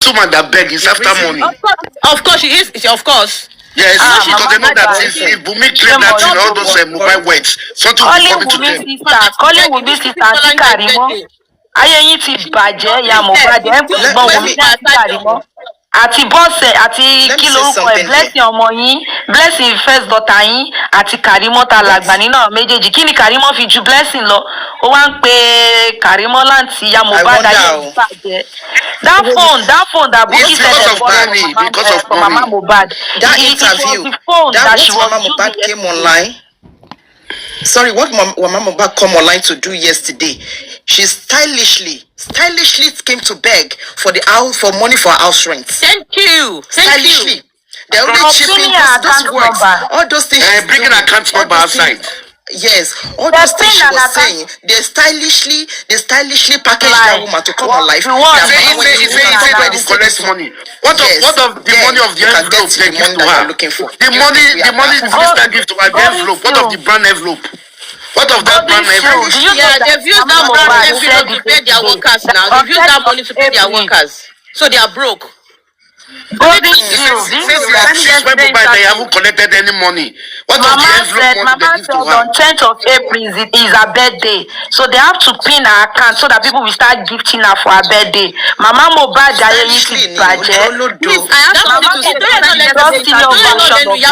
woman that beg is after money. Of course, she is. Of course. Yes, because they know that if Wunmi claim that in all those mobile words, something will be coming to them. Calling Wunmi sister àti Karimo. Ayé yín ti bàjẹ́ ya Mohbad ẹ̀ ń gbọ́ Wunmi àti Karimo. Àti bọ́ọ̀sẹ̀ àti kí lorúkọ ẹ̀ Blessing ọmọ yín Blessing first daughter yín àti Karimo ta làgbà nínú àwọn méjèèjì kí ni Karimo fi ju Blessing lọ ó wá ń pe Karimo láǹtì ya Mohbad ayé yín bàjẹ́. That phone that Bukky said for Mama Mohbad. That interview, that what Mama Mohbad came online. Sorry, what Mama Mohbad come online to do yesterday? She stylishly came to beg for money for house rent. Thank you. Stylishly. They only chipping those words. All those things. Bringing account number outside. Yes, all those things she was saying, they stylishly packaged that woman to come on live. He say collect money. What of the money of the envelope they give to her? The money the minister give to her, the envelope. What of the brand envelope? What of that brand envelope? Yeah, they've used that brand envelope to pay their workers now. They've used that money to pay their workers. So they are broke. Since when they haven't collected any money, what of the envelope money they give to her? On 10th of April is her birthday, so they have to pin her account so that people will start gifting her for her birthday. Mama Mohbad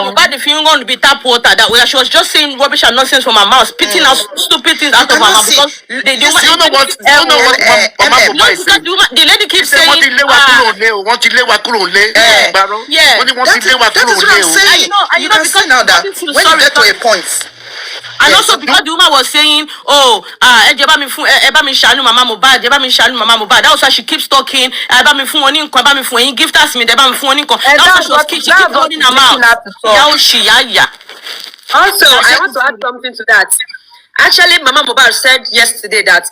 Mohbad if you want to be tap water that way. She was just saying rubbish and nonsense from her mouth, spitting out stupid things out of her mouth because they do. You know what Mama Mohbad is saying? The lady keeps saying that is what I'm saying. You can see now that when you get to a point. And also because the woman was saying, Mama Mohbad. That was why she keeps talking. Gift us me. That's why she was keep running her mouth. Also, I want to add something to that. Actually, Mama Mohbad said yesterday that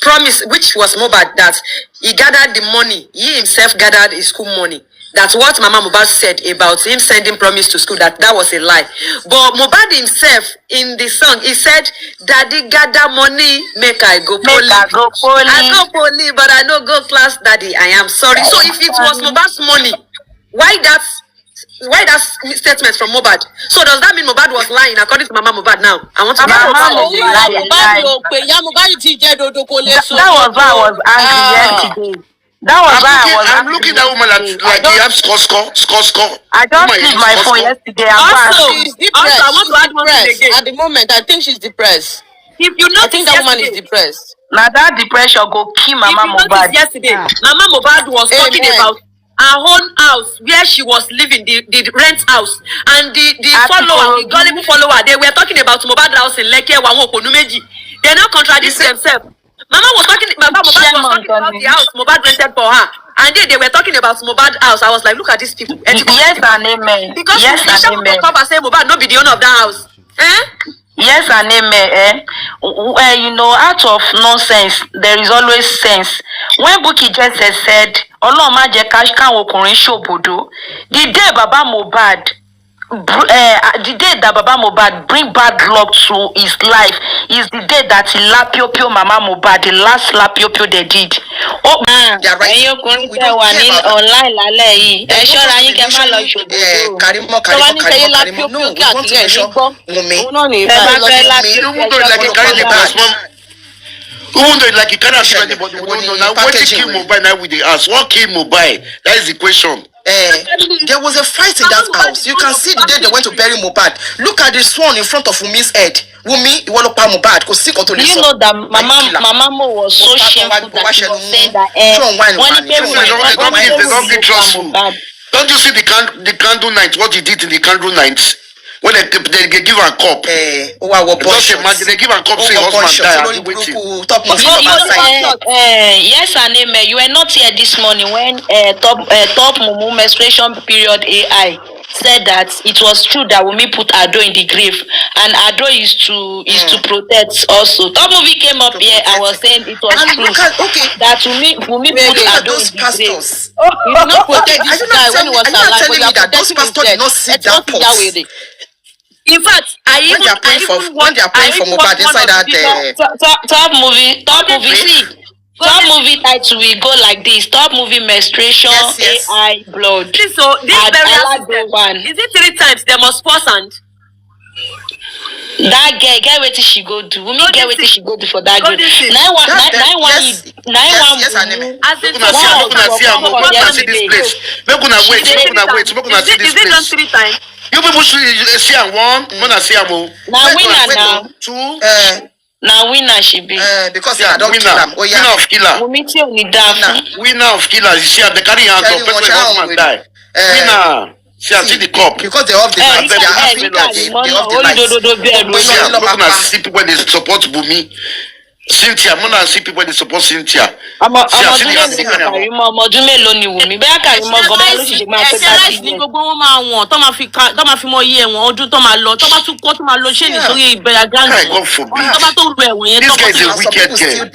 promise, which was Mohbad, that he gathered the money. He himself gathered his school money. That's what Mama Mohbad said about him sending promise to school. That was a lie. But Mohbad himself in the song, he said, "Daddy gather money, make I go poly. I go poly, but I no go class, Daddy. I am sorry." So if it was Mohbad's money, why that statement from Mohbad? So does that mean Mohbad was lying according to Mama Mohbad now? I want to know. That was why I was angry yesterday. That was I'm looking at that woman like you have score. I just leave my phone yesterday. Also, I want to add one thing again. At the moment, I think she's depressed. If you know, I think that woman is depressed. Now that depression go kill Mama Mohbad. Yesterday, Mama Mohbad was talking about her own house where she was living, the rent house, and the gullible follower. They were talking about Mohbad house in Lekki, Wawoponumeji. They're not contradicting themselves. Mama Mohbad was talking about the house Mohbad rented for her, and they were talking about Mohbad house. I was like, look at these people. Yes and amen. Because yes and amen. Come and say Mohbad not be the owner of that house. Yes and amen. You know, out of nonsense, there is always sense. When Bukky just said, "Ọlọ́run má jẹ́ ká káwọn ọkùnrin ṣòbòdò," the day Baba Mohbad, the day that Baba Mohbad bring bad luck to his life is the day that he lapiopio Mama Mohbad, the last lapiopio they did. Oh, Karimo, no, we want to make sure even though like you cannot show anybody, we don't know. Now what kill Mohbad now with the house? What kill Mohbad? That is the question. There was a fight in that house. You can see the day they went to bury Mohbad. Look at the swan in front of Wunmi's head. Wunmi, you want to pay Mohbad? You know that Mama Mo was so shameful that she was saying that don't you see the candle night? What he did in the candle night? When they give a cup, just imagine they give a cup, say husband yes and amen. You were not here this morning when top Mumu menstruation period AI said that it was true that Wunmi put Ado in the grave, and Ado is to protect also. Top movie came up here and was saying it was true that Wunmi put Ado in the grave. You did not protect this guy when he was alive, but you are protecting his death. In fact, when they are praying for Mohbad inside that top movie. See, Top movie title will go like this. Top movie menstruation, Yes. AI, blood. So this burial system, one. is it 3 times they must pause and That girl, get wetin she go do. Wunmi get wetin she go do for that girl. 911. Yes, as in Make una see this place. Make una wait. Make una see this place. Is it done place. 3 times? You people should see am one. Make una see am o. Now winner now. 2. Now winner she be. Because I don't kill am. Winner of killer. Wunmi tí ò ní dá fún. Winner of killer. You see am, they carry hands up. Person husband die. Winner. See the cup. Because they off the light. They off the light. Make una see people when they support Wunmi. Cynthia, Mona see people they support Cynthia. ọmọdún mélòó ni Wunmi bẹ́ẹ̀ Kàrímọ́ gan-an ló sì ṣe máa pẹ́ ká sí ní gbogbo wọn máa wọ̀n tó máa fi mọ iye ẹ̀wọ̀n ọdún tó máa lọ tó bá tún kọ́ tó máa lọ ṣé nítorí ìbẹ̀rẹ̀ gáàsì tó bá tó lu ẹ̀wọ̀n yẹn tó bá tó wicked girl.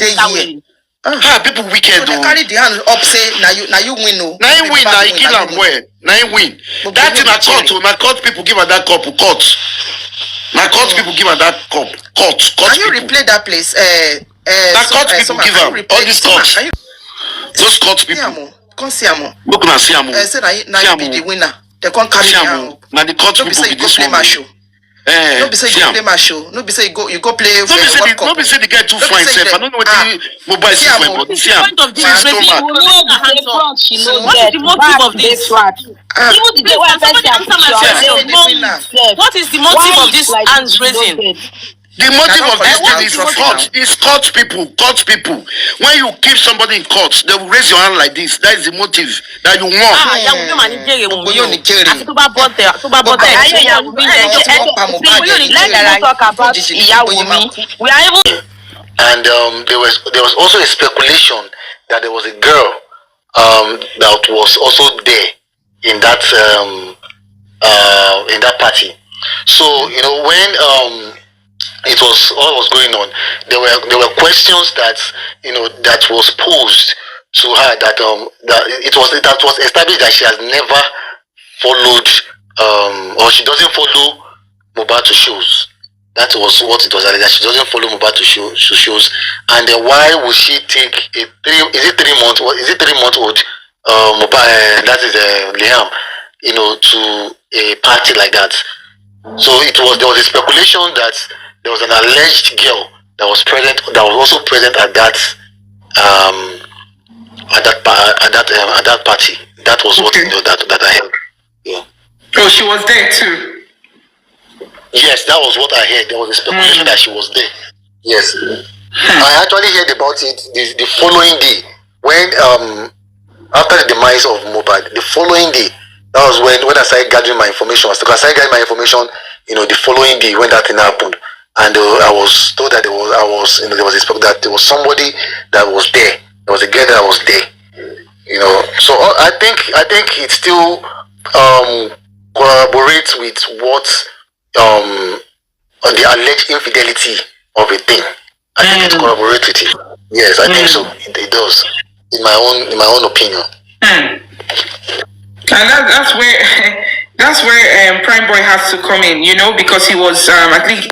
People wicked they carry the hand up say na you win o. Na him win, na he kill am well. Na him win. That thing na court o, na court people give her that cup court. Na court people give her that cup court. Can you replay that place? Na court people give am all these courts. Those court people. Come see am. Look na see am. Say na you be the winner. They come carry am. Na the court people be this one. No be say you go play my show. No be say you go play. No be say the girl too fine sef. I don't know wetin Mohbad see for body. See am. What is the motive of this? What is the motive of this hands raising? The motive of this thing is court. It's court people. Court people. When you keep somebody in court, they will raise your hand like this. That is the motive that you want. And there was also a speculation that there was a girl that was also there in that party. So when it was all was going on, there were questions that that was posed to her that it was established that she has never followed or she doesn't follow Mohbad to shows. That was what it was, that she doesn't follow Mohbad to shows. And then why would she take a 3 month old Mohbad, that is Liam, to a party like that? So there was a speculation that there was an alleged girl that was also present at that party. That was what that I heard. Yeah. Oh, she was there too. Yes, that was what I heard. There was a speculation that she was there. Yes. I actually heard about it the following day when after the demise of Mohbad. The following day, that was when I started gathering my information. I started gathering my information, the following day when that thing happened. And I was told that there was that there was somebody that was there. There was a girl that was there. So I think it still corroborates with what the alleged infidelity of a thing. I think it corroborates with it. Yes, I think so. It does. In my own opinion. And that's where Prime Boy has to come in, because he was I think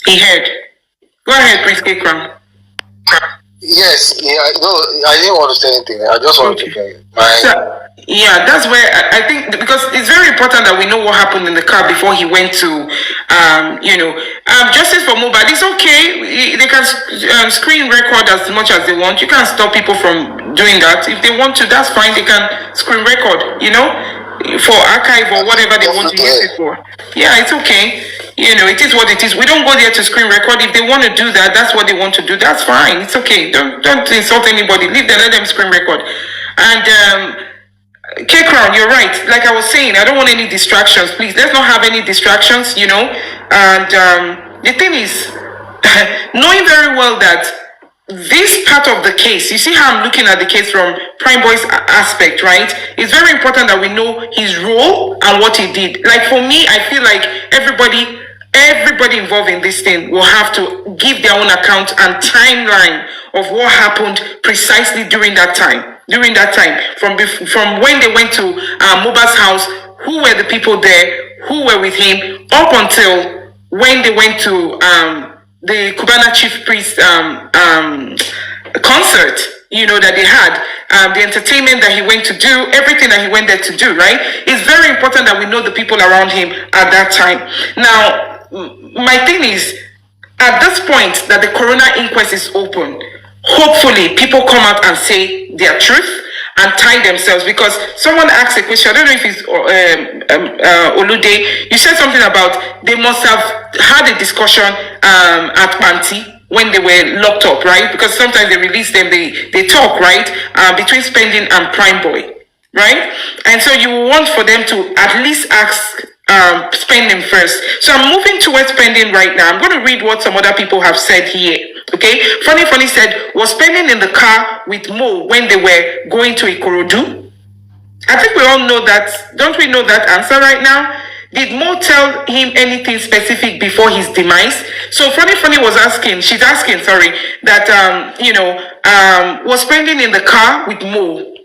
he heard. Go ahead, Prince K-Crown. Yes, I didn't want to say anything. I just wanted to that's where I think, because it's very important that we know what happened in the car before he went to justice for Mohbad. It's okay. They can screen record as much as they want. You can't stop people from doing that. If they want to, that's fine. They can screen record, for archive or whatever they want to use it for. Yeah, it's okay. It is what it is. We don't go there to screen record. If they want to do that, that's what they want to do. That's fine. It's okay. Don't insult anybody. Let them screen record. And K-Crown, you're right. Like I was saying, I don't want any distractions. Please, let's not have any distractions, And the thing is, knowing very well that this part of the case, you see how I'm looking at the case from Prime Boy's aspect, right? It's very important that we know his role and what he did. Like for me, I feel like everybody involved in this thing will have to give their own account and timeline of what happened precisely during that time. From when they went to Mohbad's house, who were the people there, who were with him, up until when they went to the Cubana chief priest concert, that they had, the entertainment that he went to do, everything that he went there to do, right? It's very important that we know the people around him at that time. Now, my thing is, at this point that the coroner inquest is open, hopefully people come out and say their truth and tie themselves, because someone asked a question, I don't know if it's Olude, you said something about they must have had a discussion at Panti when they were locked up, right? Because sometimes they release them, they talk, right? Between Spending and Prime Boy, right? And so you want for them to at least ask Spending first. So I'm moving towards Spending right now. I'm going to read what some other people have said here. Okay, Funny said, was Spending in the car with Mo when they were going to Ikorodu? I think we all know that. Don't we know that answer right now? Did Mo tell him anything specific before his demise? So Funny was asking, she's asking, sorry, that, was Spending in the car with Mo?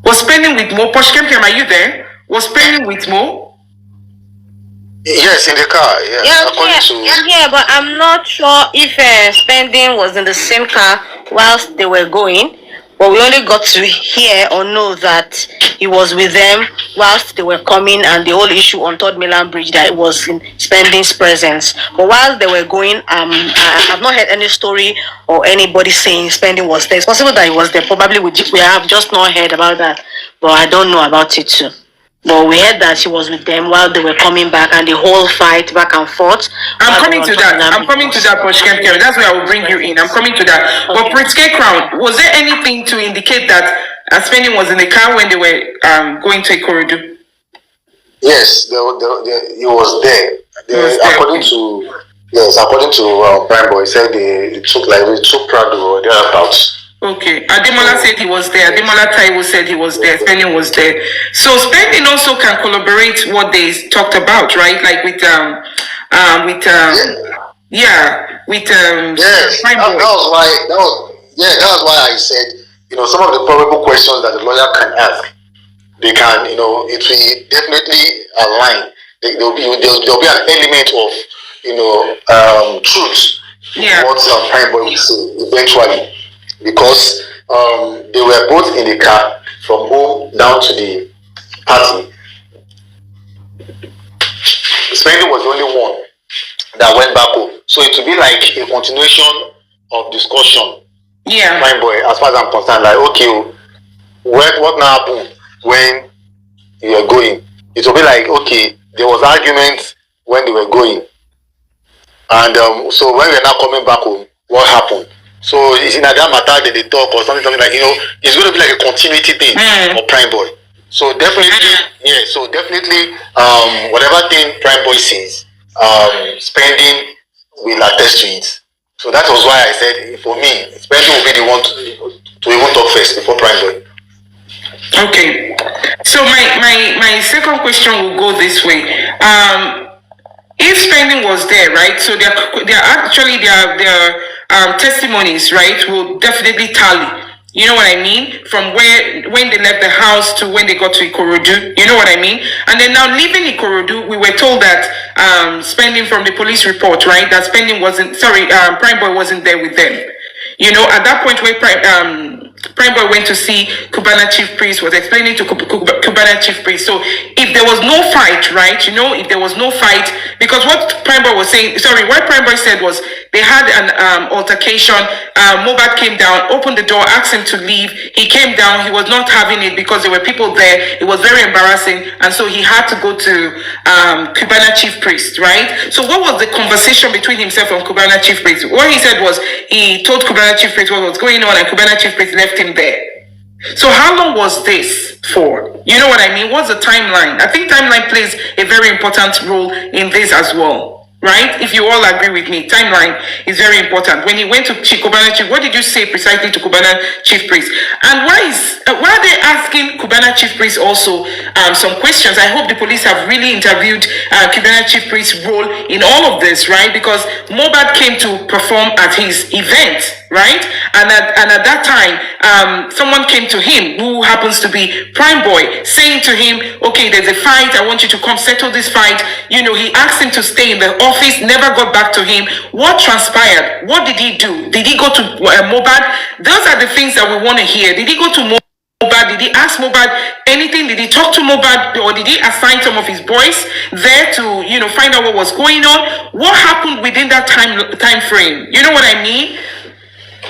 Was Spending with Mo? Poshkemkem, are you there? Was Spending with Mo? Yes, in the car. Yeah, but I'm not sure if Spending was in the same car whilst they were going. But we only got to hear or know that he was with them whilst they were coming, and the whole issue on Third Mainland Bridge, that it was in Spending's presence. But while they were going, I have not heard any story or anybody saying Spending was there. It's possible that he was there. Probably we have just not heard about that. But I don't know about it too. But we heard that she was with them while they were coming back, and the whole fight back and forth. I'm coming to that, Poshkem. That's where I will bring you in. I'm coming to that. Okay. But Pritzke Crown, was there anything to indicate that Spending was in the car when they were going to Ikorodu? Yes, he was there. According to Prime Boy, he said they took Prado or thereabouts. Okay, Ademola said he was there. Ademola Taiwo said he was there. Spending was there. So Spending also can collaborate what they talked about, right? Like with Prime Boy. That was why I said, some of the probable questions that the lawyer can ask, they can, it will definitely align. There'll be an element of, truth. Yeah. What Prime Boy will say eventually. Because they were both in the car from home down to the party. Spending was the only one that went back home. So it will be like a continuation of discussion. Yeah. Fine boy, as far as I'm concerned, like, okay, what now happened when you were going? It will be like, okay, there was arguments when they were going. And so when we're now coming back home, what happened? So it's in that matter that they talk or something like, it's going to be like a continuity thing for Prime Boy. So definitely, whatever thing Prime Boy says, Spending will attest to it. So that was why I said, for me, Spending will be the one to even talk first before Prime Boy. Okay. So my second question will go this way. If Spending was there, right? So their testimonies, right, will definitely tally. You know what I mean? From when they left the house to when they got to Ikorodu. You know what I mean? And then now leaving Ikorodu, we were told that Spending, from the police report, right, that Spending Prime Boy wasn't there with them. At that point where Prime Boy went to see Cubana Chief Priest, was explaining to Cubana Chief Priest. So if there was no fight, right, if there was no fight, because what Prime Boy was saying, what Prime Boy said was they had an altercation. Mohbad came down, opened the door, asked him to leave. He came down, he was not having it because there were people there. It was very embarrassing, and so he had to go to Cubana Chief Priest, right? So what was the conversation between himself and Cubana Chief Priest? What he said was, he told Cubana Chief Priest what was going on, and Cubana Chief Priest left him there. So how long was this for? You know what I mean? What's the timeline? I think timeline plays a very important role in this as well, right? If you all agree with me, timeline is very important. When he went to Cubana Chief, what did you say precisely to Cubana Chief Priest? And why are they asking Cubana Chief Priest also some questions? I hope the police have really interviewed Cubana Chief Priest's role in all of this, right? Because Mohbad came to perform at his event, right? And at that time, someone came to him who happens to be Prime Boy, saying to him, okay, there's a fight, I want you to come settle this fight. You know, he asked him to stay in the office, never got back to him. What transpired? What did he do? Did he go to Mohbad? Those are the things that we want to hear. Did he go to Mohbad? Did he ask Mohbad anything? Did he talk to Mohbad, or did he assign some of his boys there to, you know, find out what was going on? What happened within that time frame? You know what I mean?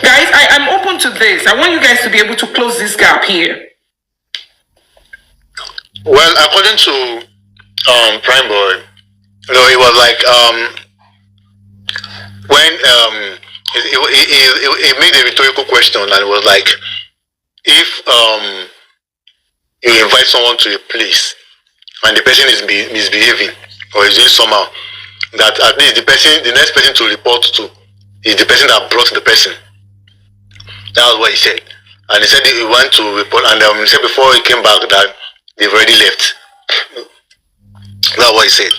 Guys, I'm open to this. I want you guys to be able to close this gap here. Well, according to Prime Boy, you know, it was like when he made a rhetorical question, and it was like, if you invite someone to a place and the person is misbehaving or is doing somehow, that at least the next person to report to is the person that brought the person. That was what he said. And he said he went to report, and he said before he came back that they've already left. That's what he said,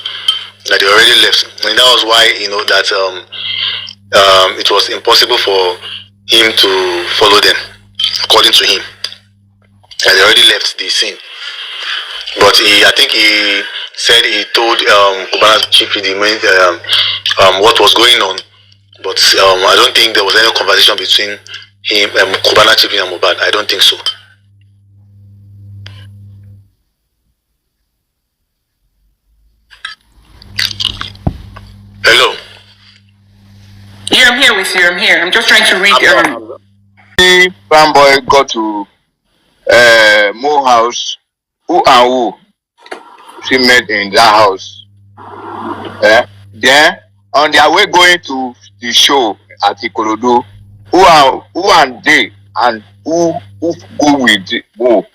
that they already left. And that was why, you know, that it was impossible for him to follow them, according to him. And they already left the scene. But I think he said he told Cubana's chief what was going on. But I don't think there was any conversation between him, Cubana chief and Mohbad. I don't think so. Hello. Yeah, I'm here with you. I'm here. I'm just trying to read. Prime Boy got to Mo house. Who and who she met in that house. Then on their way going to the show at Ikorodu, who and they and who go with Mo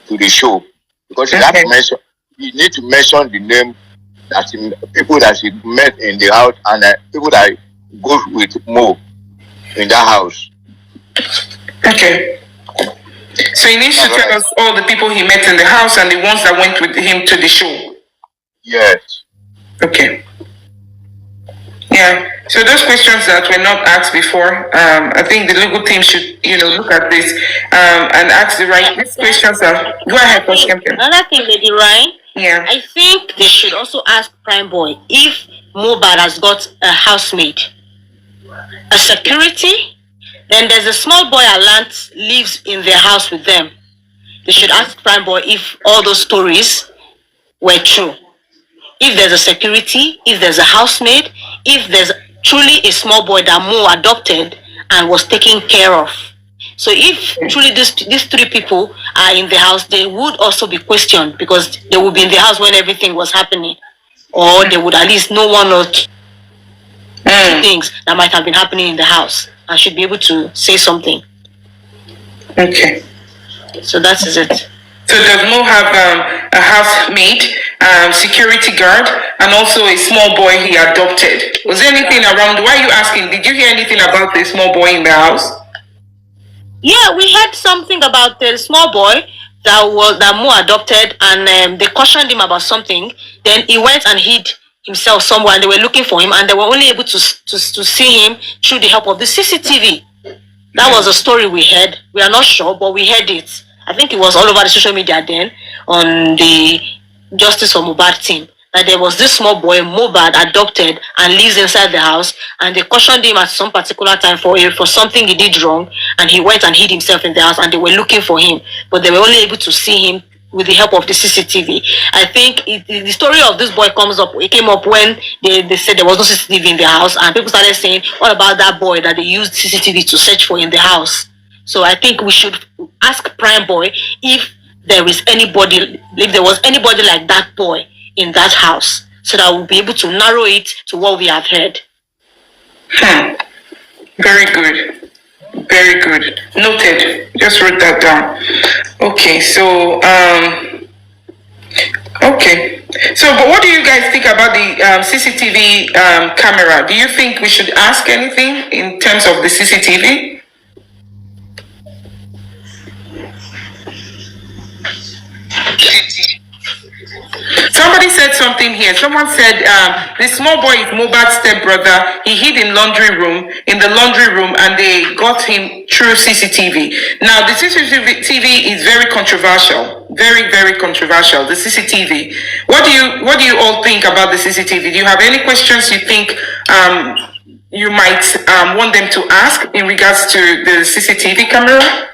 to the show, because you have to mention, you need to mention the name that people that she met in the house and people that go with Mo in that house. Okay. So he needs to tell us all the people he met in the house and the ones that went with him to the show. Yes. Okay. Yeah. So those questions that were not asked before, I think the legal team should, you know, look at this and ask the right questions. Go ahead, Coach Kempton. Another thing, Lady Ryan. Yeah. I think they should also ask Prime Boy if Mohbad has got a housemaid, a security. Then there's a small boy Alant lives in their house with them. They should ask Prime Boy if all those stories were true. If there's a security, if there's a housemaid, if there's truly a small boy that Mo adopted and was taken care of. So if truly these three people are in the house, they would also be questioned, because they would be in the house when everything was happening. Or they would at least know one or two things that might have been happening in the house. I should be able to say something. Okay. So that is it. So does Mo have a housemaid, security guard, and also a small boy he adopted? Was there anything around? Why are you asking? Did you hear anything about the small boy in the house? Yeah, we heard something about the small boy that Mo adopted, and they cautioned him about something. Then he went and hid himself somewhere, and they were looking for him, and they were only able to see him through the help of the CCTV. That was a story we heard. We are not sure, but we heard it. I think it was all over the social media then, on the Justice for Mohbad team, that there was this small boy Mohbad adopted and lives inside the house, and they cautioned him at some particular time for something he did wrong, and he went and hid himself in the house, and they were looking for him, but they were only able to see him with the help of the CCTV. I think the story of this boy it came up when they said there was no CCTV in the house, and people started saying, what about that boy that they used CCTV to search for in the house? So I think we should ask Prime Boy if there was anybody like that boy in that house, so that we'll be able to narrow it to what we have heard. Very good. Very good. Noted. Just wrote that down. Okay, so okay. So, but what do you guys think about the CCTV camera? Do you think we should ask anything in terms of the CCTV? Somebody said something here. Someone said the small boy is Mohbad's stepbrother. He hid in the laundry room, and they got him through CCTV. Now, the CCTV is very controversial. Very, very controversial. The CCTV. What do you all think about the CCTV? Do you have any questions you think you might want them to ask in regards to the CCTV camera?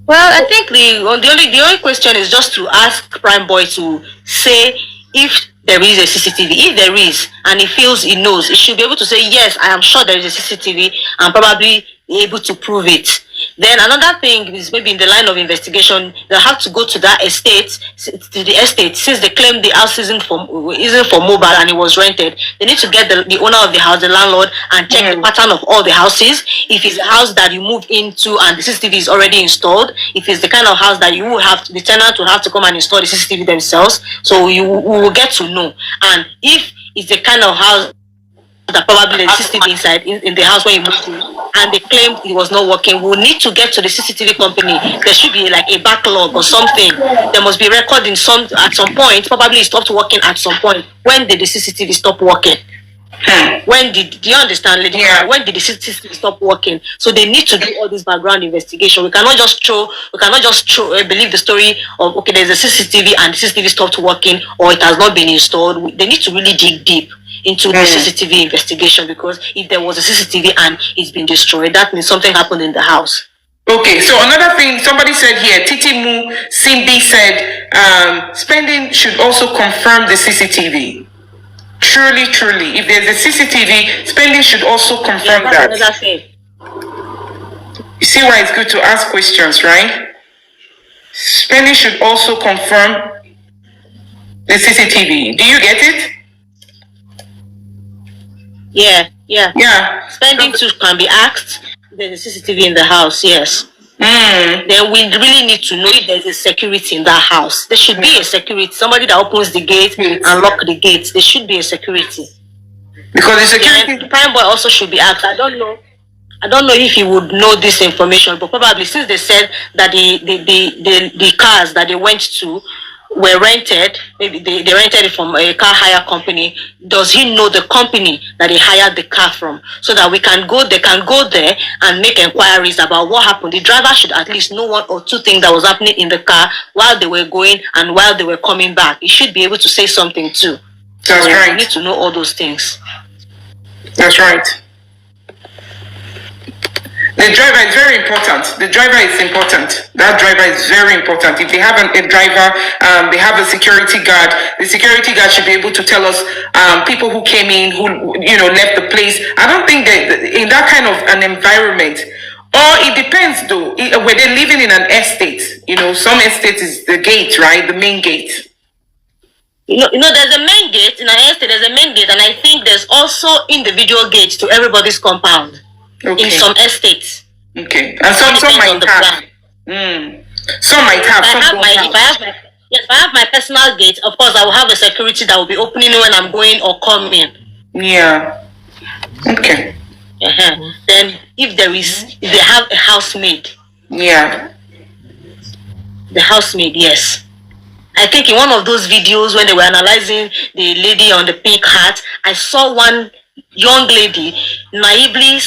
Well, I think the only question is just to ask Prime Boy to say if there is a CCTV. If there is, and he feels he knows, he should be able to say, yes, I am sure there is a CCTV, and probably able to prove it. Then another thing is maybe in the line of investigation, they'll have to go to that estate, since they claim the house isn't for Mohbad and it was rented. They need to get the owner of the house, the landlord, and check the pattern of all the houses. If it's a house that you move into and the CCTV is already installed, if it's the kind of house that you will have, the tenant will have to come and install the CCTV themselves, so we will get to know. And if it's the kind of house that probably the CCTV inside in the house when you moved in, and they claimed it was not working, we'll need to get to the CCTV company. There should be like a backlog or something. There must be record at some point. Probably it stopped working at some point. When did the CCTV stop working? When do you understand, lady? Yeah. When did the CCTV stop working? So they need to do all this background investigation. We cannot just believe the story of, okay, there's a CCTV and the CCTV stopped working, or it has not been installed. They need to really dig deep into the CCTV investigation, because if there was a CCTV and it's been destroyed, that means something happened in the house. Okay, so another thing somebody said here, Titimu Simbi said spending should also confirm the CCTV. Truly, if there's a CCTV, spending should also confirm that. You see why it's good to ask questions, right? Spending should also confirm the CCTV. Do you get it? Yeah. Spending too can be asked. There's a CCTV in the house, yes. Then we really need to know if there's a security in that house. There should be a security, somebody that opens the gate and lock the gates. There should be a security. Because the security, the Prime Boy also should be asked. I don't know if he would know this information, but probably since they said that the cars that they went to were rented, maybe they rented it from a car hire company. Does he know the company that they hired the car from, so that they can go there and make inquiries about what happened? The driver should at least know one or two things that was happening in the car while they were going and while they were coming back. He should be able to say something too. That's right. We need to know all those things. That's right. The driver is very important. The driver is important. That driver is very important. If they have a driver, they have a security guard. The security guard should be able to tell us people who came in, who left the place. I don't think that in that kind of an environment, or it depends though. Were they living in an estate? Some estate is the gate, right? The main gate. There's a main gate in an estate. There's a main gate, and I think there's also individual gates to everybody's compound. Okay. In some estates. Okay. And some might have. Some might have. If I have my personal gate, of course I will have a security that will be opening when I'm going or coming. Yeah. Okay. Then if they have a housemaid. Yeah. The housemaid, yes. I think in one of those videos when they were analyzing the lady on the pink hat, I saw one young lady naively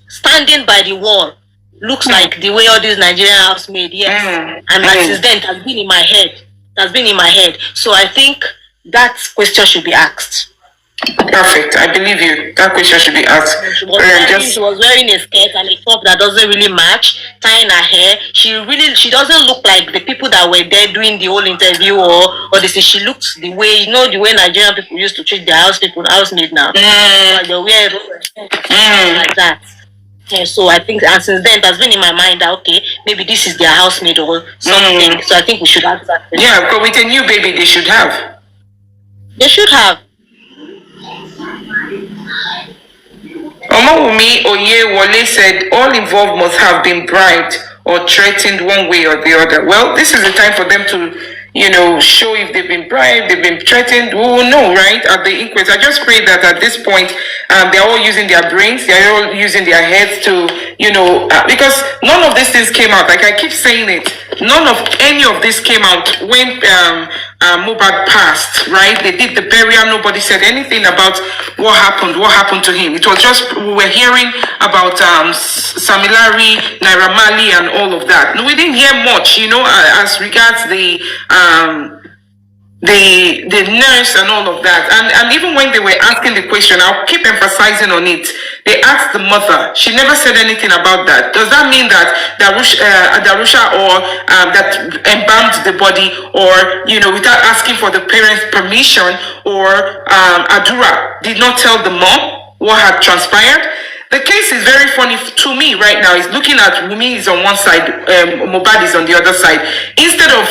standing by the wall. Looks like the way all these Nigerian housemaid, yes. And since then it has been in my head. So I think that question should be asked. Perfect. I believe you. That question should be asked. She was wearing a skirt and a top that doesn't really match, tying her hair. She doesn't look like the people that were there doing the whole interview or this. She looks the way Nigerian people used to treat their housemaid now. Like they wear like that. Yeah, so I think, and since then it has been in my mind that okay, maybe this is their housemaid or something. So I think we should ask that question. Yeah, but with a new baby they should have. They should have. Wunmi Oyewole said all involved must have been bribed or threatened one way or the other. Well, this is the time for them to, show if they've been bribed, they've been threatened. We will know, right, at the inquest. I just pray that at this point, they're all using their brains, they're all using their heads to, because none of these things came out. Like I keep saying it, none of any of this came out when Mohbad passed, right? They did the burial. Nobody said anything about what happened to him. It was just, we were hearing about Samilari, Naira Marley, and all of that. We didn't hear much, you know, as regards the nurse and all of that. And even when they were asking the question, I'll keep emphasizing on it. They asked the mother. She never said anything about that. Does that mean that Darusha or that embalmed the body, or, you know, without asking for the parents' permission, or Adura did not tell the mom what had transpired? The case is very funny to me right now. It's looking at Wunmi is on one side, Mohbad is on the other side. Instead of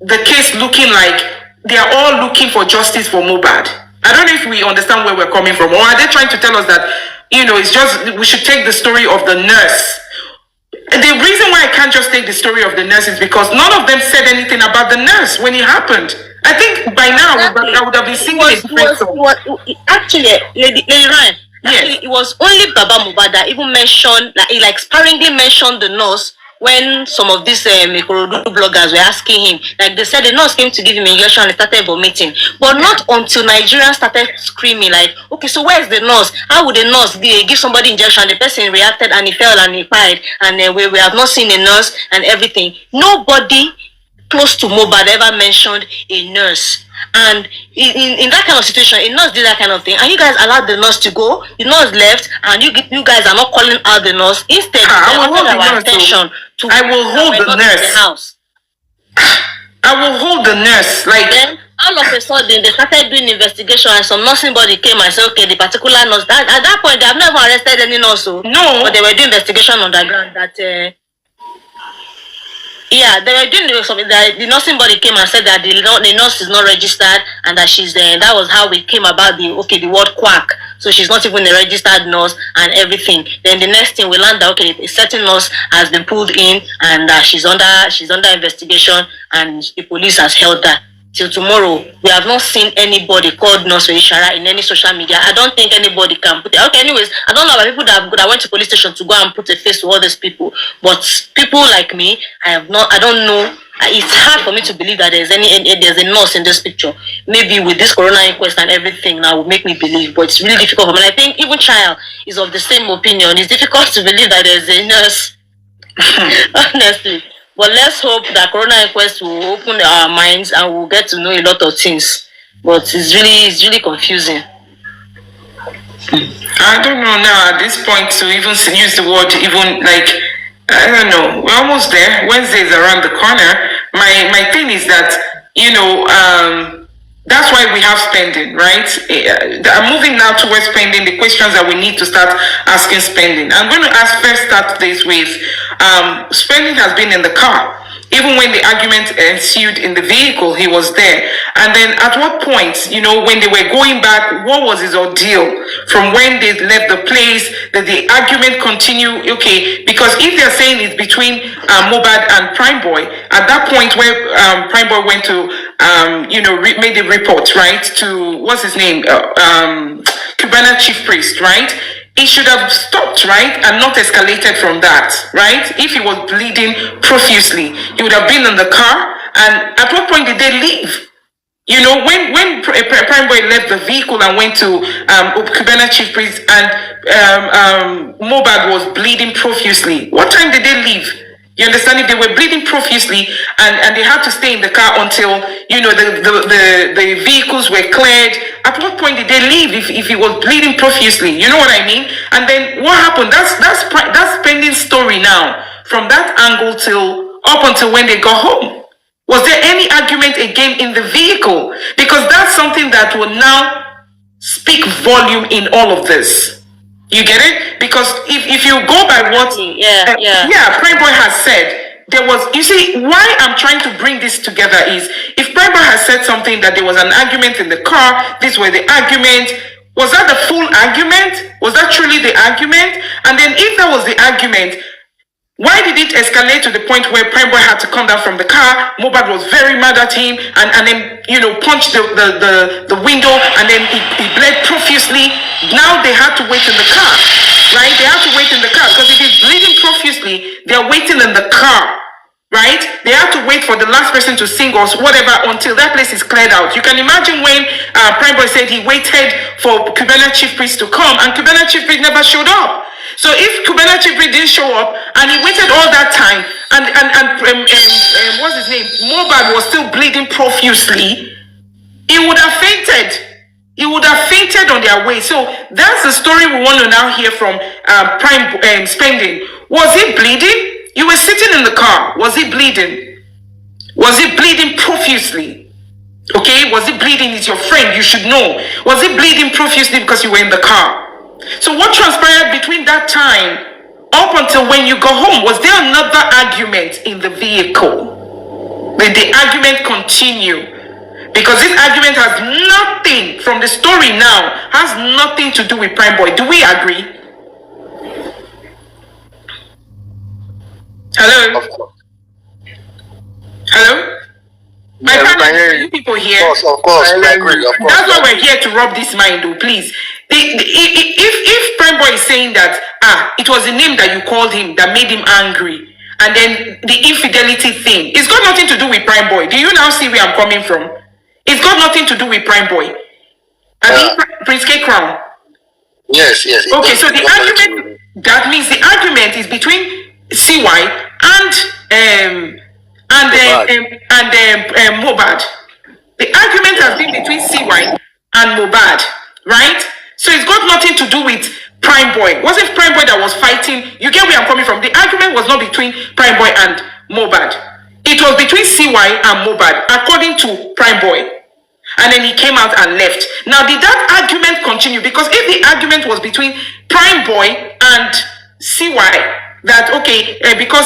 the case looking like they are all looking for justice for Mohbad. I don't know if we understand where we're coming from, or are they trying to tell us that, you know, it's just, we should take the story of the nurse? The reason why I can't just take the story of the nurse is because none of them said anything about the nurse when it happened. I think by now I would have been singing a different song. Actually, Lady Ryan, actually, it was only Baba Mohbad that even mentioned, like sparingly mentioned the nurse when some of these Ikorodu bloggers were asking him. Like, they said the nurse came to give him injection and started vomiting, but not until Nigerians started screaming like, okay, so where's the nurse? How would the nurse give somebody injection? The person reacted and he fell and he cried, and we have not seen a nurse and everything. Nobody close to Mohbad ever mentioned a nurse. And in that kind of situation, a nurse did that kind of thing, and you guys allowed the nurse to go. The nurse left, and you guys are not calling out the nurse. Instead, I will hold the nurse. I will hold the nurse. I will hold the nurse. Like, then all of a sudden they started doing investigation, and some nursing body came and said, okay, the particular nurse. At that point, they have never arrested any nurse. No, but they were doing investigation on the ground that. Yeah, they were doing something that the nursing body came and said that the nurse is not registered, and that she's there. That was how we came about the word quack. So she's not even a registered nurse and everything. Then the next thing we learned that, okay, a certain nurse has been pulled in, and she's under investigation, and the police has held her. Till tomorrow, we have not seen anybody called Nurse Ishara in any social media. I don't think anybody can put it. Okay, anyways, I don't know about people that went to police station to go and put a face to all these people. But people like me, I don't know. It's hard for me to believe that there's a nurse in this picture. Maybe with this corona inquest and everything now will make me believe, but it's really difficult for me. I think even Child is of the same opinion. It's difficult to believe that there's a nurse. Honestly. But let's hope that corona inquest will open our minds and we'll get to know a lot of things. But it's really confusing. I don't know now at this point to even use the word, even like, I don't know. We're almost there. Wednesday is around the corner. My thing is that, you know, that's why we have spending, right? I'm moving now towards spending, the questions that we need to start asking spending. I'm going to start this with, spending has been in the car. Even when the argument ensued in the vehicle, he was there. And then at what point, you know, when they were going back, what was his ordeal? From when they left the place, did the argument continue? Okay, because if they're saying it's between Mohbad and Prime Boy, at that point where Prime Boy went to, you know, made a report, right, to, what's his name, Cubana Chief Priest, right? It should have stopped, right, and not escalated from that, right? If he was bleeding profusely, he would have been in the car. And at what point did they leave? You know, when Prime Boy left the vehicle and went to Cubana Chief Priest, and Mohbad was bleeding profusely, what time did they leave? You understand? If they were bleeding profusely and they had to stay in the car until, you know, the vehicles were cleared, at what point did they leave if he was bleeding profusely? You know what I mean? And then what happened? That's pending story now. From that angle up until when they got home. Was there any argument again in the vehicle? Because that's something that will now speak volume in all of this. You get it? Because if you go by what Prime Boy has said, there was, you see, why I'm trying to bring this together is, if Prime Boy has said something that there was an argument in the car, this was the argument, was that the full argument? Was that truly the argument? And then if that was the argument, why did it escalate to the point where Prime Boy had to come down from the car? Mohbad was very mad at him and then, you know, punched the window, and then he bled profusely. Now they had to wait in the car, right? They have to wait in the car because if he's bleeding profusely, they're waiting in the car, right? They have to wait for the last person to sing or whatever until that place is cleared out. You can imagine when Prime Boy said he waited for Cubana Chief Priest to come, and Cubana Chief Priest never showed up. So if Cubana Chief Priest didn't show up and he waited all that time, and what's his name, Mohbad was still bleeding profusely, he would have fainted. He would have fainted on their way. So that's the story we want to now hear from Prime Spending. Was he bleeding? You were sitting in the car. Was he bleeding? Was he bleeding profusely? Okay, was he bleeding? Is your friend, you should know. Was he bleeding profusely because you were in the car? So what transpired between that time up until when you got home? Was there another argument in the vehicle? Did the argument continue? Because this argument has nothing, from the story now, has nothing to do with Prime Boy. Do we agree? Hello? Hello? My partner, you people here? Of course, we agree. That's why we're here to rub this mind, though, please. If Prime Boy is saying that, it was the name that you called him that made him angry, and then the infidelity thing, it's got nothing to do with Prime Boy. Do you now see where I'm coming from? It's got nothing to do with Prime Boy. I mean, Prince K-Crown. Yes. Okay, so the argument, that means the argument is between CY and Mohbad. The argument has been between CY and Mohbad, right? So it's got nothing to do with Prime Boy. Wasn't Prime Boy that was fighting? You get where I'm coming from? The argument was not between Prime Boy and Mohbad. It was between CY and Mohbad, according to Prime Boy. And then he came out and left. Now, did that argument continue? Because if the argument was between Prime Boy and CY, that, okay, because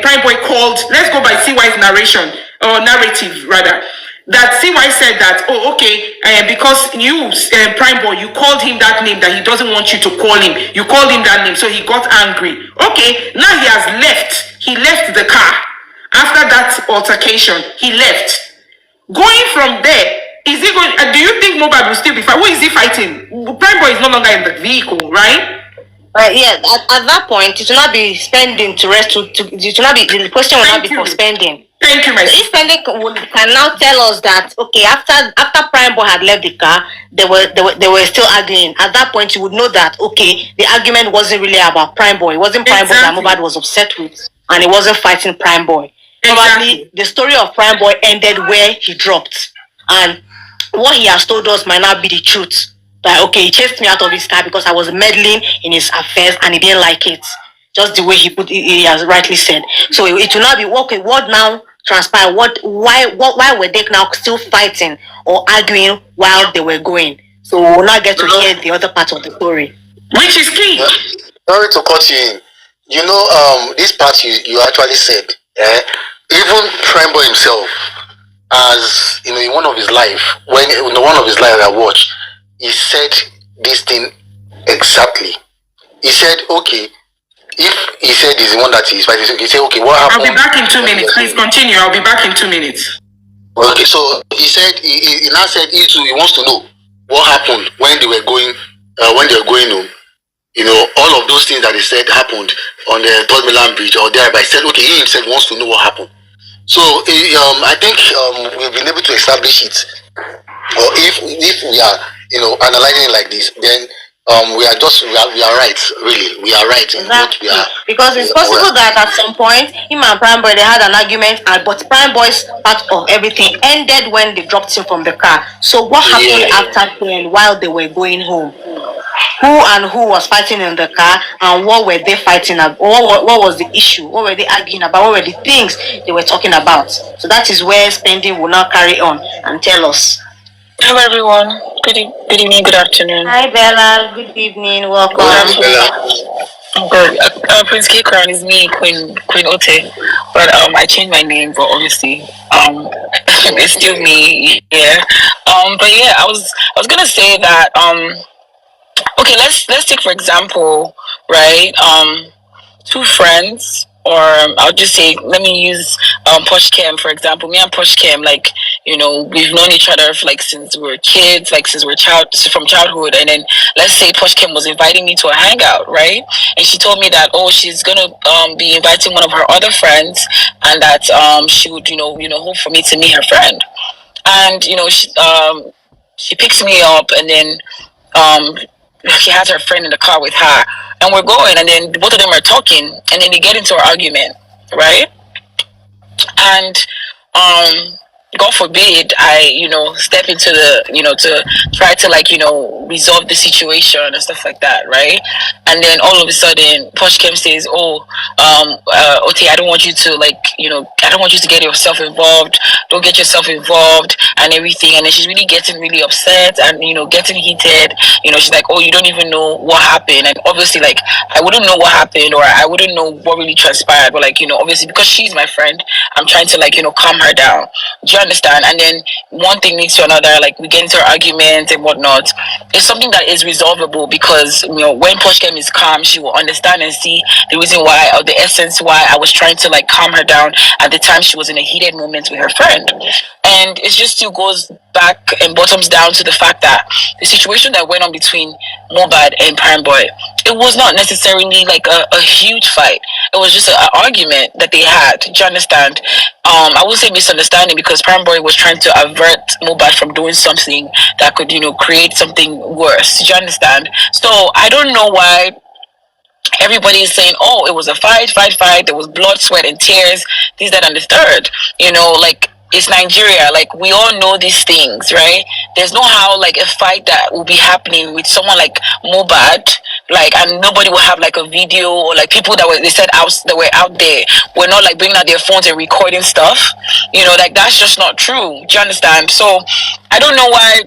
Prime Boy called, let's go by CY's narration, or narrative, rather, that CY said that, oh, okay, because you, Prime Boy, you called him that name that he doesn't want you to call him. You called him that name, so he got angry. Okay, now he has left. He left the car. After that altercation, he left. Going from there, is he going? Do you think Mohbad will still be fighting? Who is he fighting? Prime Boy is no longer in the vehicle, right? Yeah. At that point, it will not be spending to rest. It will not be. The question will not be for spending. Thank you, my sister. If spending can now tell us that, okay, after Prime Boy had left the car, they were still arguing. At that point, you would know that, okay, the argument wasn't really about Prime Boy. It wasn't Prime Boy that Mohbad was upset with, and he wasn't fighting Prime Boy. Probably the story of Prime Boy ended where he dropped, and what he has told us might not be the truth. That, okay, he chased me out of his car because I was meddling in his affairs and he didn't like it. Just the way he has rightly said. So it will not be, okay, what now transpired? Why were they now still fighting or arguing while they were going? So we'll not get to hear the other part of the story. Which is key. Sorry to cut you in. You know, this part you actually said, even Prime Boy himself, as you know, in one of his life, I watched, he said this thing exactly. He said, okay, if he said he's the one that is fighting, he said, okay, what happened? I'll be back in 2 minutes. Please continue. I'll be back in 2 minutes. Okay, so he said he now said he wants to know what happened when they were going home. You know, all of those things that he said happened on the Third Milan Bridge or there. But he said, okay, he himself wants to know what happened. So I think we've been able to establish it. Or if we are, you know, analyzing it like this, then we are right. Really, we are right. Exactly. Because it's possible that at some point him and Prime Boy, they had an argument, but Prime Boy's part of everything ended when they dropped him from the car. So what happened after then while they were going home? Who was fighting in the car, and what were they fighting about? What was the issue? What were they arguing about? What were the things they were talking about? So that is where Spending will now carry on and tell us. Hello everyone. Good evening, good afternoon. Hi Bella, good evening, welcome. I'm good. Prince K-Crown is me, Queen Ote. But I changed my name, but obviously it's still me, yeah. But yeah, I was gonna say that okay, let's take for example, right, two friends, or I'll just say, let me use Push Cam, for example, me and Push Cam, like, you know, we've known each other for, like, since we were kids, like since we're from childhood. And then let's say Push Cam was inviting me to a hangout, right? And she told me that, oh, she's gonna be inviting one of her other friends, and that she would, you know, hope for me to meet her friend. And you know, she picks me up, and then she has her friend in the car with her, and we're going, and then both of them are talking, and then they get into an argument, right? And God forbid I, you know, step into the, you know, to try to, like, you know, resolve the situation and stuff like that, right? And then all of a sudden, Posh Kim says, "Oh, Ote, I don't want you to, like, you know, I don't want you to get yourself involved. Don't get yourself involved and everything." And then she's really getting really upset and, you know, getting heated. You know, she's like, "Oh, you don't even know what happened." And obviously, like, I wouldn't know what happened, or I wouldn't know what really transpired. But, like, you know, obviously because she's my friend, I'm trying to, like, you know, calm her down. Do you understand? And then one thing leads to another, like we get into arguments and whatnot. It's something that is resolvable, because, you know, when Poshkem is calm, she will understand and see the reason why, or the essence why I was trying to, like, calm her down at the time she was in a heated moment with her friend. And it just still goes back and bottoms down to the fact that the situation that went on between Mohbad and Prime Boy, it was not necessarily like a huge fight. It was just an argument that they had. Do you understand? I would say misunderstanding, because Prime Boy was trying to avert Mohbad from doing something that could, you know, create something worse. Do you understand? So I don't know why everybody is saying, "Oh, it was a fight. There was blood, sweat, and tears. This, that, and the third." You know, like, it's Nigeria. Like, we all know these things, right? There's no how, like, a fight that will be happening with someone like Mohbad, like, and nobody will have, like, a video, or, like, people that were, they said, out, that were out there were not, like, bringing out their phones and recording stuff. You know, like, that's just not true. Do you understand? So I don't know why,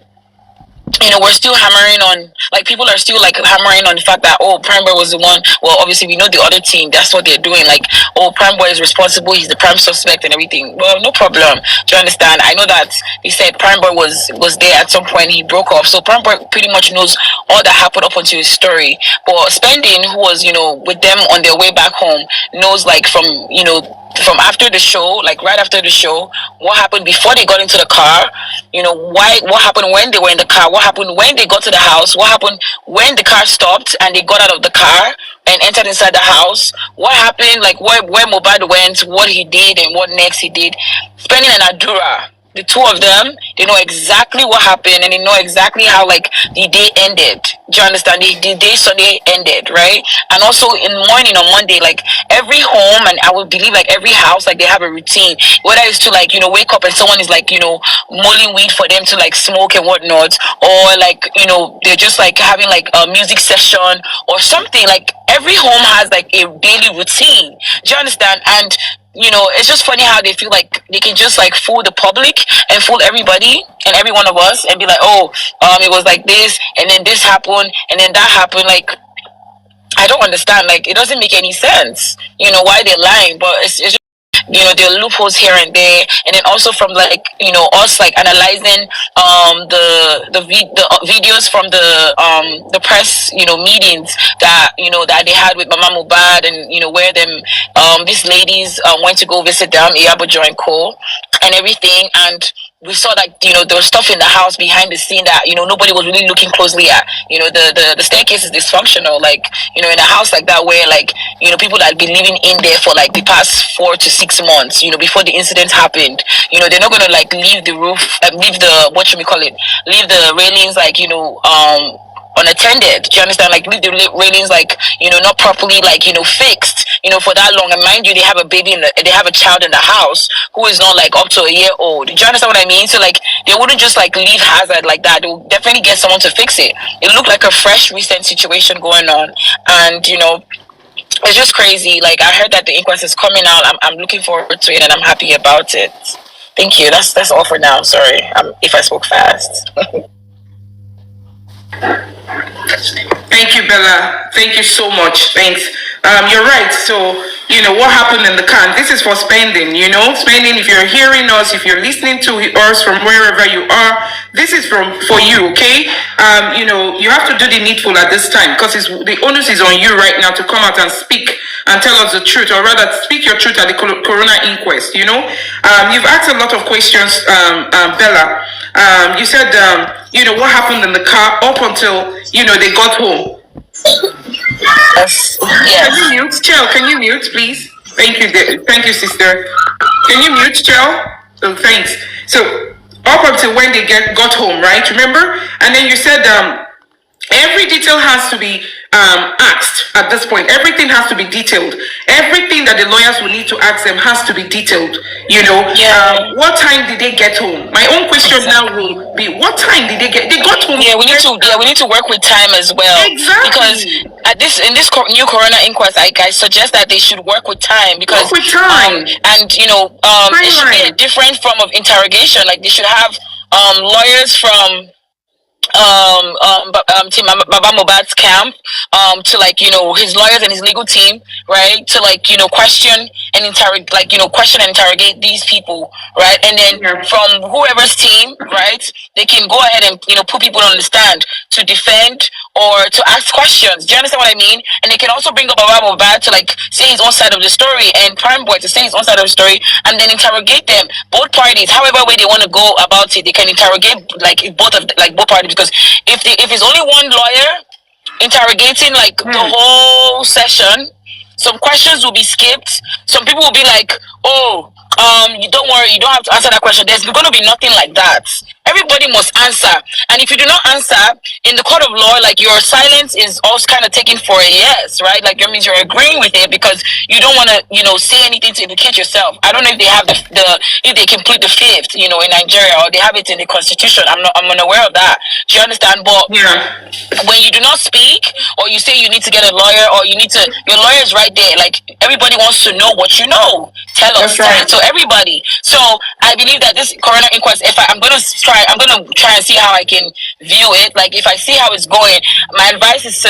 you know, we're still hammering on, like, people are still, like, hammering on the fact that, oh, Prime Boy was the one. Well, obviously we know the other team, that's what they're doing, like, oh, Prime Boy is responsible, he's the prime suspect and everything. Well, no problem. Do you understand? I know that they said Prime Boy was there at some point, he broke off, so Prime Boy pretty much knows all that happened up until his story. But Spending, who was, you know, with them on their way back home, knows, like, from, you know, from after the show, like right after the show, what happened before they got into the car, you know, what happened when they were in the car, what happened when they got to the house, what happened when the car stopped and they got out of the car and entered inside the house, what happened, like, where Mohbad went, what he did, and what next he did. Spending and Adura, the two of them, they know exactly what happened, and they know exactly how, like, the day ended. Do you understand? The day Sunday ended, right? And also in the morning on Monday, like, every home, and I would believe, like, every house, like, they have a routine, whether it's to, like, you know, wake up and someone is, like, you know, mulling weed for them to, like, smoke and whatnot, or, like, you know, they're just, like, having, like, a music session or something. Like, every home has, like, a daily routine. Do you understand? And, you know, it's just funny how they feel like they can just, like, fool the public and fool everybody and every one of us and be like, "Oh, it was like this, and then this happened, and then that happened." Like, I don't understand. Like, it doesn't make any sense, you know, why they're lying. But it's just, you know, there are loopholes here and there. And then also from, like, you know, us, like, analyzing the videos from the press, you know, meetings that, you know, that they had with Mama Mohbad, and, you know, where them these ladies went to go visit them, Iyabo and Co, and everything. And we saw that, you know, there was stuff in the house behind the scene that, you know, nobody was really looking closely at. You know, the staircase is dysfunctional, like, you know, in a house like that, where, like, you know, people that had been living in there for, like, the past 4 to 6 months, you know, before the incident happened, you know, they're not gonna, like, leave the roof, leave the, what should we call it, leave the railings, like, you know, unattended. Do you understand? Like, leave the railings, like, you know, not properly, like, you know, fixed, you know, for that long. And mind you, they have a baby they have a child in the house who is not, like, up to a year old. Do you understand what I mean? So, like, they wouldn't just, like, leave hazard like that. They will definitely get someone to fix it. It looked like a fresh, recent situation going on. And, you know, it's just crazy. Like, I heard that the inquest is coming out. I'm looking forward to it, and I'm happy about it. Thank you. That's all for now. Sorry if I spoke fast. Thank you, Bella. Thank you so much. Thanks. You're right. So, what happened in the car? This is for spending, spending. If you're hearing us, if you're listening to us from wherever you are, this is for you, okay? You have to do the needful at this time because the onus is on you right now to come out and speak and tell us the truth, or rather speak your truth at the Corona inquest, You've asked a lot of questions, Bella. You said, what happened in the car up until, they got home. Yes. Can you mute? Chell, can you mute, please? Thank you, sister. Can you mute, Chell? Oh, thanks. So, up until when they got home, right? Remember? And then you said, every detail has to be asked at this point. Everything has to be detailed. Everything that the lawyers will need to ask them has to be detailed. What time did they get home? My own question now will be, what time did they get? They got home. Yeah, we need to work with time as well. Exactly. Because in this new Corona inquest, I suggest that they should work with time because work with time. It should be a different form of interrogation. Like they should have lawyers from team Baba Mohbad's camp to his lawyers and his legal team, right, to question and interrogate these people, right, and then from whoever's team, right, they can go ahead and put people on the stand to defend or to ask questions. Do you understand what I mean? And they can also bring up Baba Mohbad to say his own side of the story, and Prime Boy to say his own side of the story, and then interrogate them, both parties, however way they want to go about it. They can interrogate both parties, because if it's only one lawyer interrogating the whole session, some questions will be skipped. Some people will be like, oh, you don't worry, you don't have to answer that question. There's going to be nothing like that. Everybody must answer. And if you do not answer, in the court of law, your silence is also kind of taken for a yes, right? That means you're agreeing with it because you don't want to, say anything to implicate yourself. I don't know if they have if they can plead the fifth, in Nigeria, or they have it in the constitution. I'm unaware of that. Do you understand? But when you do not speak, or you say you need to get a lawyer, or your lawyer is right there. Everybody wants to know what you know. Tell us. Right. So everybody. So I believe that this Corona inquest, I'm gonna try and see how I can view it. If I see how it's going, my advice is to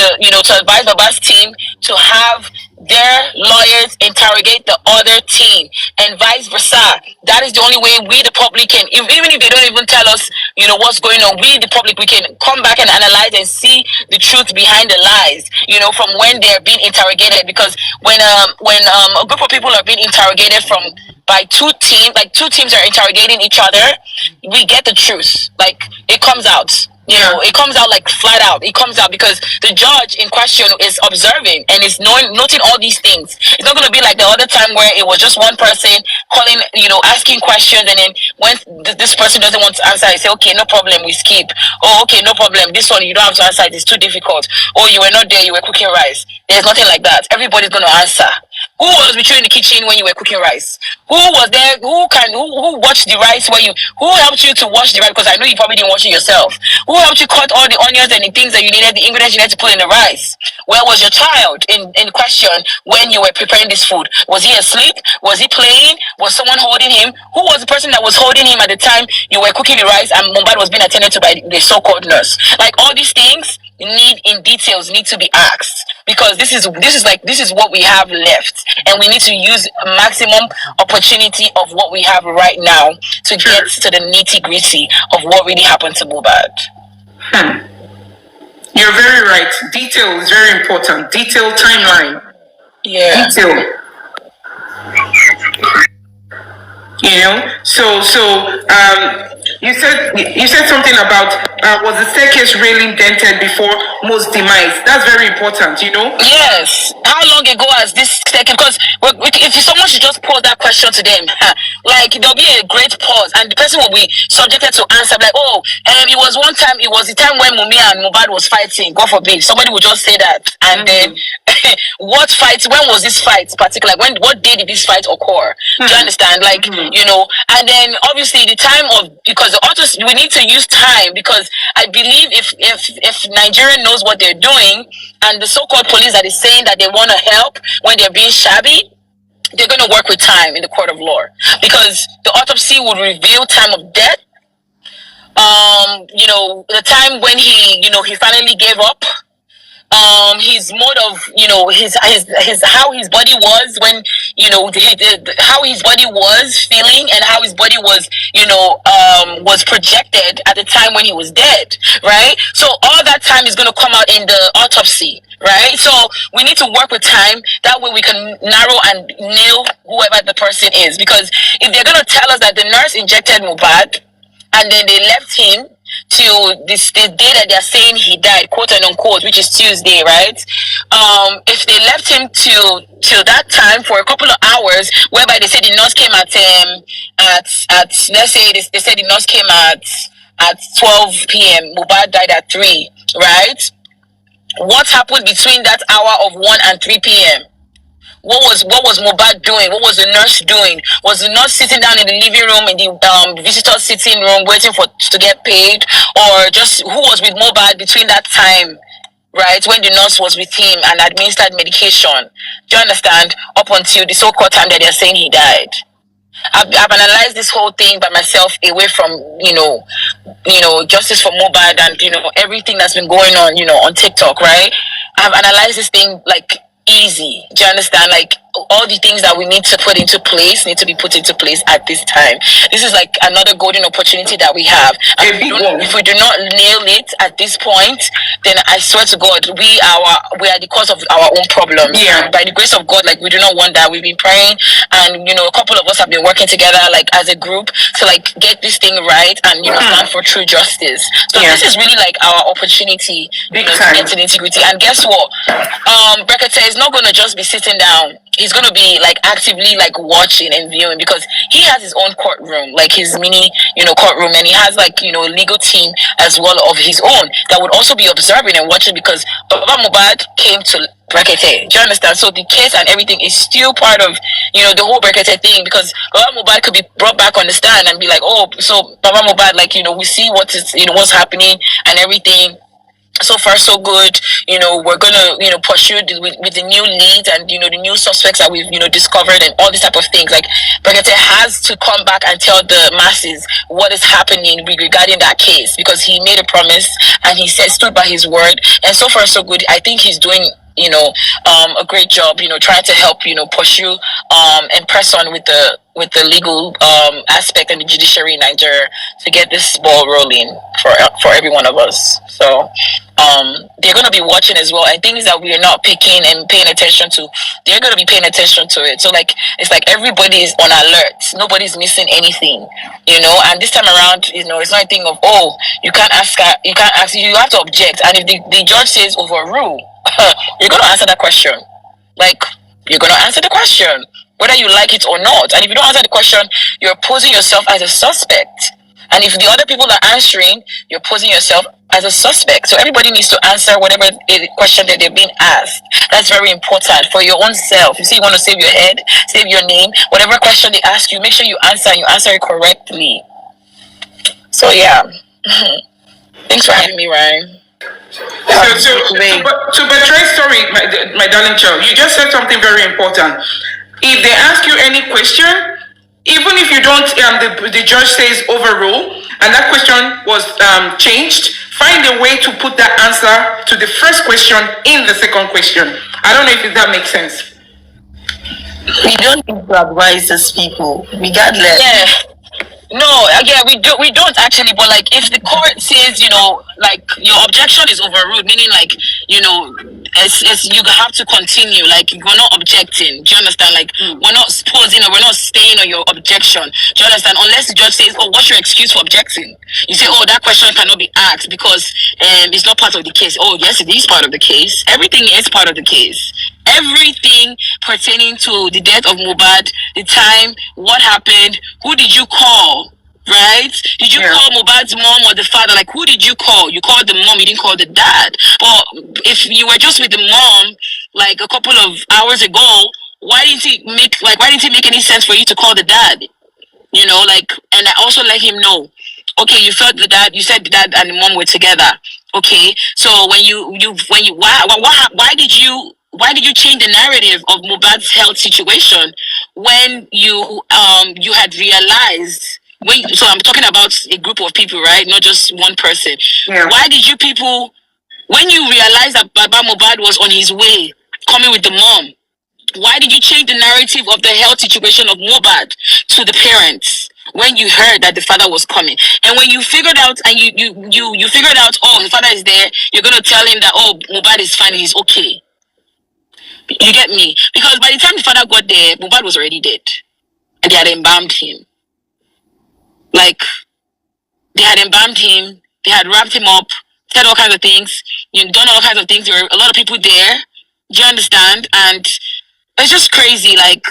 advise Baba's team to have their lawyers interrogate the other team, and vice versa. That is the only way we, the public, can, even if they don't even tell us, what's going on, we, the public, we can come back and analyze and see the truth behind the lies, from when they're being interrogated. Because when a group of people are being interrogated by two teams are interrogating each other, we get the truth. It comes out. It comes out flat out. It comes out because the judge in question is observing and is noting all these things. It's not going to be like the other time where it was just one person calling, asking questions, and then when this person doesn't want to answer, I say, okay, no problem, we skip. Oh, okay, no problem. This one you don't have to answer. It's too difficult. Oh, you were not there. You were cooking rice. There's nothing like that. Everybody's going to answer. Who was with you in the kitchen when you were cooking rice? Who was there? Who watched the rice who helped you to wash the rice? Because I know you probably didn't wash it yourself. Who helped you cut all the onions and the things that you needed, the ingredients you needed to put in the rice? Where was your child in question when you were preparing this food? Was he asleep? Was he playing? Was someone holding him? Who was the person that was holding him at the time you were cooking the rice and Mohbad was being attended to by the so-called nurse? All these things need to be asked, because this is what we have left, and we need to use maximum opportunity of what we have right now to get to the nitty-gritty of what really happened to Mohbad. You're very right. Detail is very important. Detail, timeline. Yeah. Detail. You said something about was the staircase railing dented before most demise? That's very important, Yes. How long ago has this staircase? Because if someone should just pose that question to them, there'll be a great pause, and the person will be subjected to answer it was one time. It was the time when Wunmi and Mohbad was fighting. God forbid, somebody would just say that, and then what fight? When was this fight? Particular? What day did this fight occur? Do you understand? And then obviously the time of, because we need to use time, because I believe if Nigeria knows what they're doing, and the so-called police that is saying that they want to help when they're being shabby, they're going to work with time in the court of law, because the autopsy would reveal time of death. The time when he finally gave up, his mode of, his how his body was when, how his body was feeling, and how his body was, was projected at the time when he was dead, right? So all that time is going to come out in the autopsy, right? So we need to work with time. That way we can narrow and nail whoever the person is. Because if they're going to tell us that the nurse injected Mohbad and then they left him till the day that they're saying he died, quote and unquote, which is Tuesday, right? If they left him till that time for a couple of hours, whereby they said the nurse came at let's say they said the nurse came at 12 p.m. Mohbad died at 3, right? What happened between that hour of 1 and 3 p.m.? What was Mohbad doing? What was the nurse doing? Was the nurse sitting down in the living room, in the visitor sitting room, waiting to get paid, or just who was with Mohbad between that time, right, when the nurse was with him and administered medication? Do you understand? Up until the so-called time that they're saying he died. I've analyzed this whole thing by myself, away from justice for Mohbad and everything that's been going on on TikTok, right? I've analyzed this thing like easy. Do you understand? Like all the things that we need to put into place need to be put into place at this time. This is like another golden opportunity that we have. And if we do not nail it at this point, then I swear to God, we are the cause of our own problems. Yeah. By the grace of God, like we do not want that. We've been praying, and a couple of us have been working together, like as a group, to like get this thing right and stand for true justice. So this is really like our opportunity to get to the integrity. And guess what? Brekete is not going to just be sitting down. He's going to be like actively like watching and viewing, because he has his own courtroom, like his mini courtroom, and he has like legal team as well of his own that would also be observing and watching, because Baba Mohbad came to Brekete. Do you understand? So the case and everything is still part of the whole Brekete thing, because Baba Mohbad could be brought back on the stand and be like, oh, so Baba Mohbad, like we see what is what's happening and everything. So far so good. We're gonna pursue with the new leads and the new suspects that we've discovered and all these type of things. Like Brekete has to come back and tell the masses what is happening regarding that case, because he made a promise and he stood by his word. And so far so good. I think he's doing a great job, trying to help, pursue and press on with the legal aspect and the judiciary in Nigeria to get this ball rolling for every one of us. So they're going to be watching as well, and things that we are not picking and paying attention to, they're going to be paying attention to it. So like it's like everybody is on alert, nobody's missing anything, and this time around, it's not a thing of, oh, you can't ask, you have to object, and if the judge says overrule, you're going to answer that question. Like, you're going to answer the question whether you like it or not. And if you don't answer the question, you're posing yourself as a suspect. And if the other people are answering, you're posing yourself as a suspect. So everybody needs to answer whatever question that they're being asked. That's very important for your own self. You see, you want to save your head, save your name, whatever question they ask you, make sure you answer and you answer it correctly. So yeah. Thanks for having me, Ryan. To betray story, my darling child, you just said something very important. If they ask you any question, even if you don't, the judge says overrule, and that question was changed, find a way to put that answer to the first question in the second question. I don't know if that makes sense. We don't need to advise these people, regardless. Yeah. No, yeah, we don't actually, but like if the court says, like your objection is overruled, meaning like, it's you have to continue, like we're not objecting. Do you understand? Like we're not posing or we're not staying on your objection. Do you understand? Unless the judge says, oh, what's your excuse for objecting? You say, oh, that question cannot be asked because it's not part of the case. Oh, yes, it is part of the case. Everything is part of the case. Everything pertaining to the death of Mohbad, the time, what happened, who did you call, right? Did you call Mohbad's mom or the father? Like, who did you call? You called the mom, you didn't call the dad. But if you were just with the mom, like a couple of hours ago, why didn't it make any sense for you to call the dad? And I also let him know, okay, you said the dad and the mom were together. Okay, so why did you change the narrative of Mohbad's health situation when you had realized? So I'm talking about a group of people, right? Not just one person. Yeah. Why did you people When you realized that Baba Mohbad was on his way, coming with the mom, why did you change the narrative of the health situation of Mohbad to the parents when you heard that the father was coming? And when you figured out, and you figured out, oh, the father is there, you're going to tell him that, oh, Mohbad is fine, he's okay. You get me? Because by the time the father got there, Mohbad was already dead. And they had embalmed him. Like, they had embalmed him, they had wrapped him up, said all kinds of things, done all kinds of things. There were a lot of people there. Do you understand? And it's just crazy, like,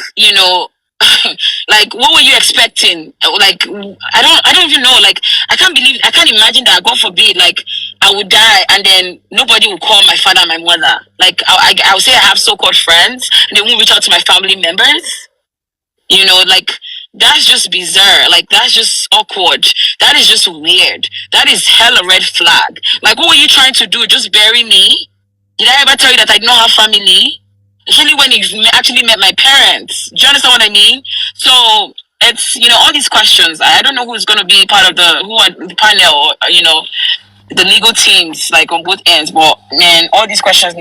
like, what were you expecting? Like, I don't even know. Like, I can't imagine that, God forbid, like, I would die and then nobody would call my father and my mother. Like, I would say I have so-called friends and they won't reach out to my family members. Like, that's just bizarre. Like, that's just awkward. That is just weird. That is hella red flag. Like, what were you trying to do? Just bury me? Did I ever tell you that I don't have family? Especially when you actually met my parents. Do you understand what I mean? So it's, all these questions. I don't know who's going to be part of the panel or, the legal teams, like on both ends. But man, all these questions